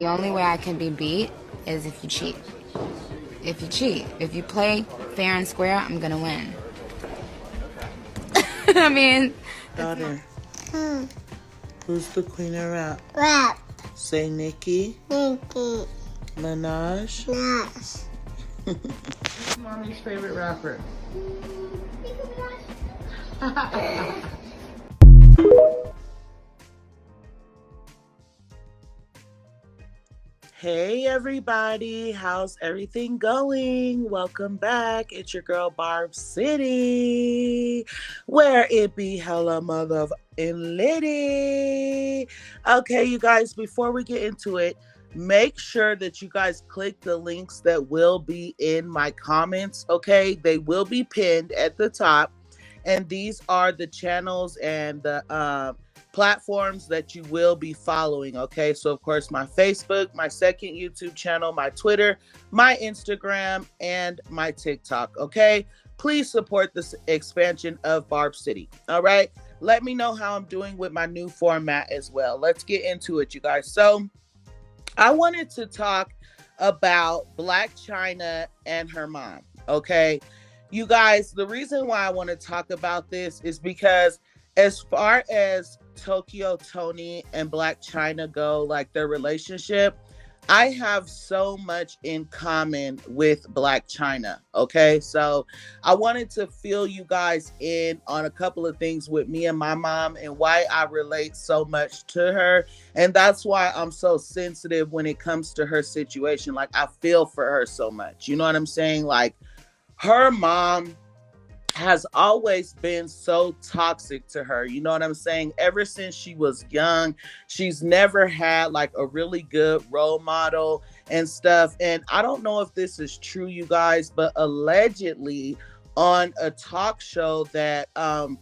The only way I can be beat is if you cheat. If you cheat. If you play fair and square, I'm gonna win. I mean, Daughter, who's the queen of rap? Rap. Say Nicki. Nikki. Minaj. Nash. Mommy's favorite rapper. Hey everybody, how's everything going? Welcome back. It's your girl Barb City, where it be hella mother in litty. Okay, you guys, before we get into it, make sure that you guys click the links that will be in my comments. Okay, they will be pinned at the top, and these are the channels and the platforms that you will be following. Okay, so of course my Facebook, my second YouTube channel, my Twitter, my Instagram, and my TikTok. Okay, please support this expansion of Barb City. All right, let me know how I'm doing with my new format as well. Let's get into it, you guys. So I wanted to talk about Blac Chyna and her mom. Okay, you guys, the reason why I want to talk about this is because as far as Tokyo Toni and Blac Chyna go, like their relationship, I have so much in common with Blac Chyna. Okay, so I wanted to fill you guys in on a couple of things with me and my mom and why I relate so much to her. And that's why I'm so sensitive when it comes to her situation. Like, I feel for her so much. You know what I'm saying? Like, her mom has always been so toxic to her. You know what I'm saying? Ever since she was young, she's never had like a really good role model and stuff. And I don't know if this is true, you guys, but allegedly on a talk show that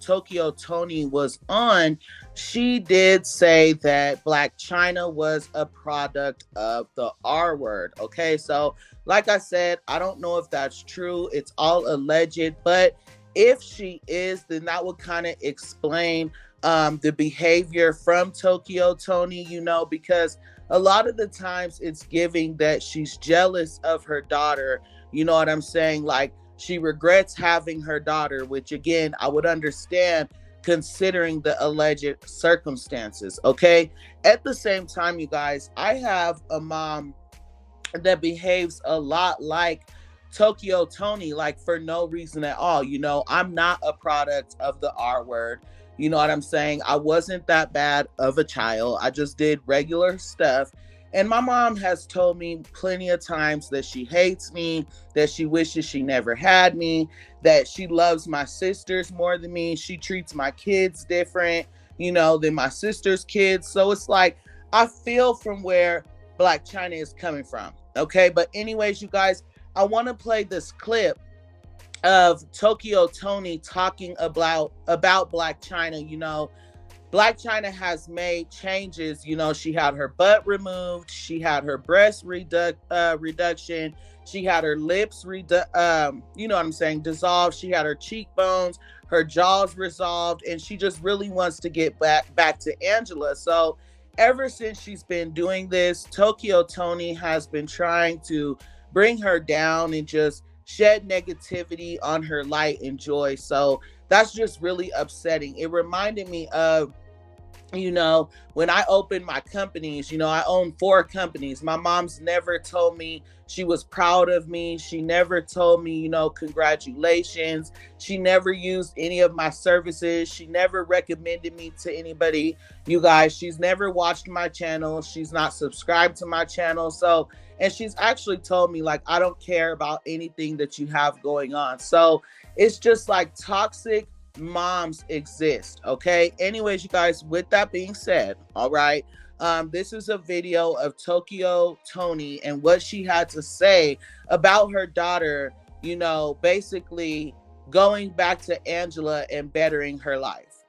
Tokyo Toni was on, she did say that Blac Chyna was a product of the R word. Okay, so like I said, I don't know if that's true. It's all alleged, but if she is, then that would kind of explain the behavior from Tokyo Toni, you know, because a lot of the times it's giving that she's jealous of her daughter. You know what I'm saying? Like, she regrets having her daughter, which again, I would understand considering the alleged circumstances. Okay. At the same time, you guys, I have a mom that behaves a lot like Tokyo Toni, like for no reason at all. You know, I'm not a product of the R word. You know what I'm saying? I wasn't that bad of a child. I just did regular stuff. And my mom has told me plenty of times that she hates me, that she wishes she never had me, that she loves my sisters more than me. She treats my kids different, you know, than my sister's kids. So it's like, I feel from where Blac Chyna is coming from. Okay. But anyways, you guys, I want to play this clip of Tokyo Toni talking about Blac Chyna. You know, Blac Chyna has made changes. You know, she had her butt removed, she had her breast reduction, she had her lips you know what I'm saying, dissolved, she had her cheekbones, her jaws resolved, and she just really wants to get back to Angela. So ever since she's been doing this, Tokyo Toni has been trying to bring her down and just shed negativity on her light and joy. So that's just really upsetting. It reminded me of, you know, when I opened my companies. You know, I own 4 companies. My mom's never told me she was proud of me. She never told me, you know, congratulations. She never used any of my services. She never recommended me to anybody, you guys. She's never watched my channel. She's not subscribed to my channel. So, and she's actually told me, like, I don't care about anything that you have going on. So it's just like toxic moms exist. Okay, anyways, you guys, with that being said, all right, this is a video of Tokyo Toni and what she had to say about her daughter, you know, basically going back to Angela and bettering her life.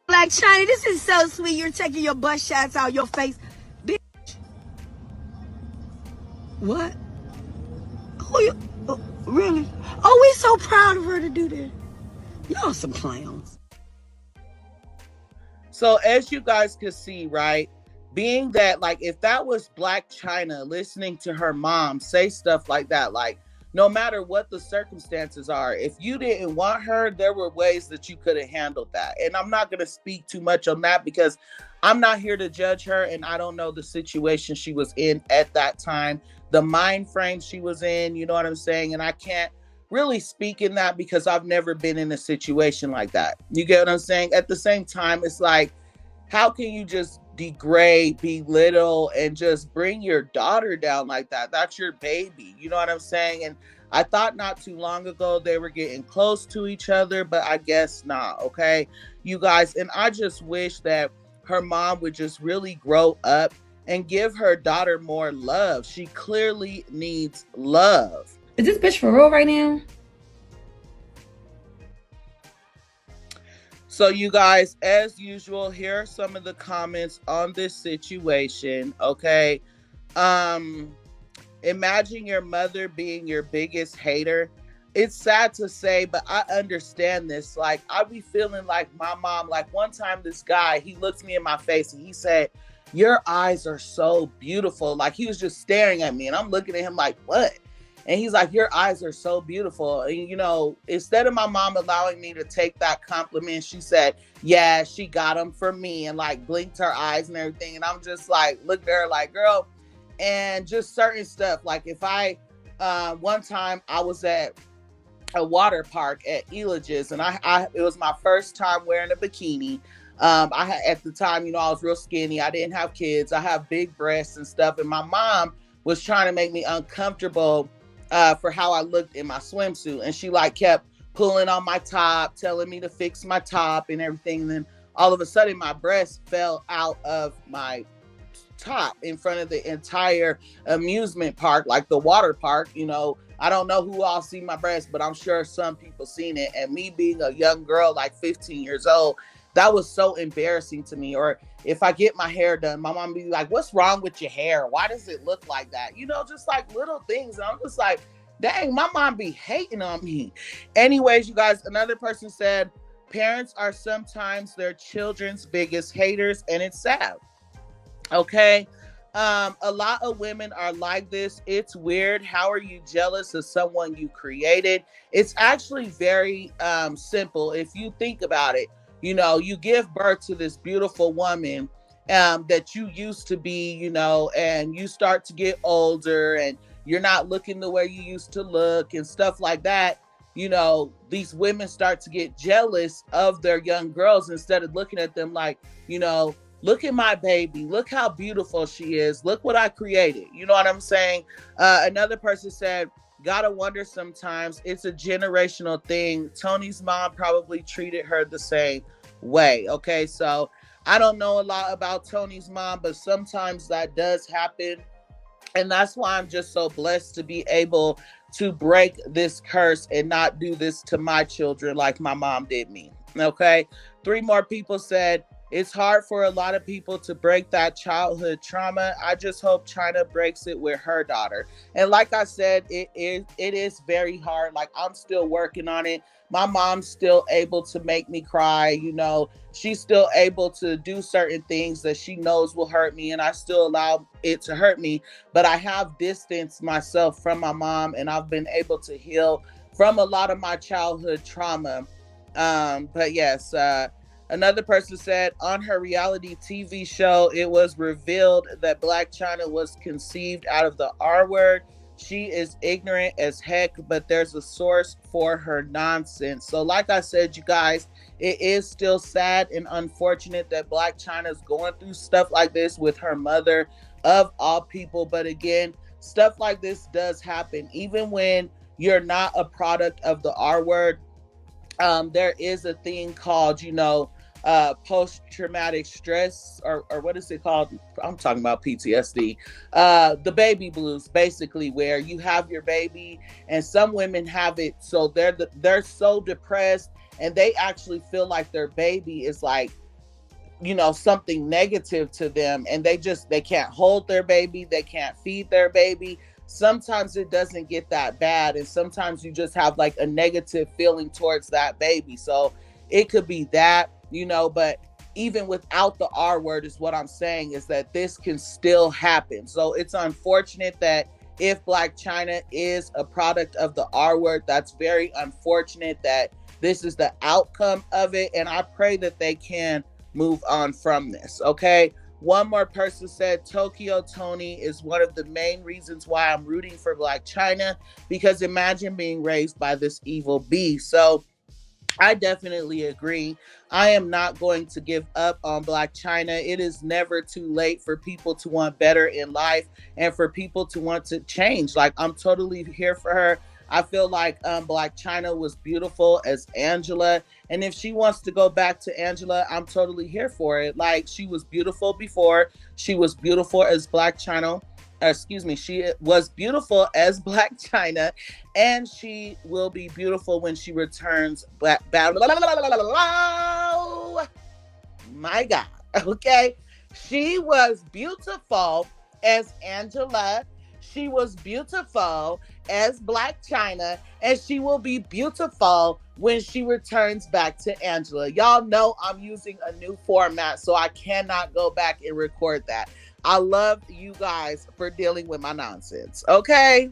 Blac Chyna, this is so sweet. You're taking your butt shots out your face. Bitch. What? Who you? Really? Oh, we so proud of her to do that. Y'all some clowns. So as you guys can see, right, being that, like, if that was Blac Chyna listening to her mom say stuff like that, like, no matter what the circumstances are, if you didn't want her, there were ways that you could have handled that. And I'm not going to speak too much on that because I'm not here to judge her, and I don't know the situation she was in at that time, the mind frame she was in, you know what I'm saying? And I can't really speak in that because I've never been in a situation like that. You get what I'm saying? At the same time, it's like, how can you just degrade, belittle, and just bring your daughter down like that? That's your baby. You know what I'm saying? And I thought not too long ago they were getting close to each other, but I guess not. Okay, you guys. And I just wish that her mom would just really grow up and give her daughter more love. She clearly needs love. Is this bitch for real right now? So you guys, as usual, here are some of the comments on this situation. Okay. Imagine your mother being your biggest hater. It's sad to say, but I understand this. Like, I be feeling like my mom, like one time this guy, he looked me in my face and he said, "Your eyes are so beautiful." Like, he was just staring at me and I'm looking at him like, what? And he's like, "Your eyes are so beautiful." And, you know, instead of my mom allowing me to take that compliment, she said, "Yeah, she got them for me," and like blinked her eyes and everything. And I'm just like, look at her like, girl. And just certain stuff. Like if one time I was at a water park at Elages, and it was my first time wearing a bikini. I had, at the time, you know, I was real skinny. I didn't have kids. I have big breasts and stuff. And my mom was trying to make me uncomfortable for how I looked in my swimsuit. And she like kept pulling on my top, telling me to fix my top and everything. And then all of a sudden my breast fell out of my top in front of the entire amusement park, like the water park. You know, I don't know who all see my breast, but I'm sure some people seen it. And me being a young girl, like 15 years old, that was so embarrassing to me. Or if I get my hair done, my mom be like, "What's wrong with your hair? Why does it look like that?" You know, just like little things. And I'm just like, dang, my mom be hating on me. Anyways, you guys, another person said, parents are sometimes their children's biggest haters, and it's sad. Okay. A lot of women are like this. It's weird. How are you jealous of someone you created? It's actually very simple. If you think about it, you know, you give birth to this beautiful woman that you used to be, you know, and you start to get older and you're not looking the way you used to look and stuff like that. You know, these women start to get jealous of their young girls instead of looking at them like, you know, look at my baby. Look how beautiful she is. Look what I created. You know what I'm saying? Another person said, gotta wonder sometimes. It's a generational thing. Toni's mom probably treated her the same way. Okay, so I don't know a lot about Toni's mom, but sometimes that does happen. And that's why I'm just so blessed to be able to break this curse and not do this to my children like my mom did me. Okay, 3 more people said, it's hard for a lot of people to break that childhood trauma. I just hope Chyna breaks it with her daughter. And like I said, it is very hard. Like, I'm still working on it. My mom's still able to make me cry. You know, she's still able to do certain things that she knows will hurt me, and I still allow it to hurt me. But I have distanced myself from my mom, and I've been able to heal from a lot of my childhood trauma. But yes, another person said on her reality TV show, it was revealed that Blac Chyna was conceived out of the R word. She is ignorant as heck, but there's a source for her nonsense. So like I said, you guys, it is still sad and unfortunate that Blac Chyna is going through stuff like this with her mother of all people. But again, stuff like this does happen. Even when you're not a product of the R word, there is a thing called, you know, post-traumatic stress, or what is it called? I'm talking about PTSD. The baby blues, basically, where you have your baby, and some women have it, so they're so depressed, and they actually feel like their baby is like, you know, something negative to them, and they can't hold their baby, they can't feed their baby. Sometimes it doesn't get that bad, and sometimes you just have like a negative feeling towards that baby. So it could be that, you know, but even without the R word is what I'm saying, is that this can still happen. So it's unfortunate that if Blac Chyna is a product of the R word, that's very unfortunate that this is the outcome of it. And I pray that they can move on from this. Okay. One more person said Tokyo Toni is one of the main reasons why I'm rooting for Blac Chyna, because imagine being raised by this evil beast. So I definitely agree. I am not going to give up on Blac Chyna. It is never too late for people to want better in life and for people to want to change. Like, I'm totally here for her. I feel like Blac Chyna was beautiful as Angela. And if she wants to go back to Angela, I'm totally here for it. Like, she was beautiful before. She was beautiful as Blac Chyna. She was beautiful as Blac Chyna, and she will be beautiful when she returns back. My God. Okay. She was beautiful as Angela. She was beautiful as Blac Chyna, and she will be beautiful when she returns back to Angela. Y'all know I'm using a new format, so I cannot go back and record that. I love you guys for dealing with my nonsense. Okay?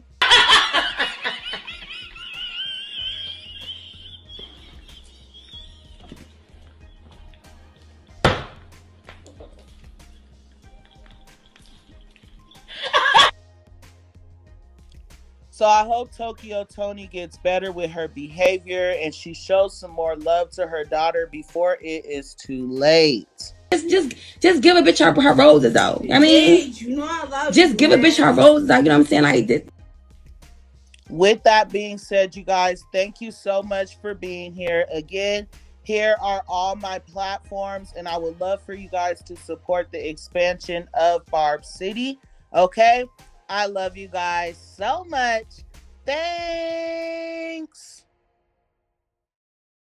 So I hope Tokyo Toni gets better with her behavior and she shows some more love to her daughter before it is too late. Just give a bitch her roses though. I mean, just give a bitch her roses. You know what I'm saying? Like this. With that being said, you guys, thank you so much for being here. Again, here are all my platforms, and I would love for you guys to support the expansion of Barb City. Okay? I love you guys so much. Thanks.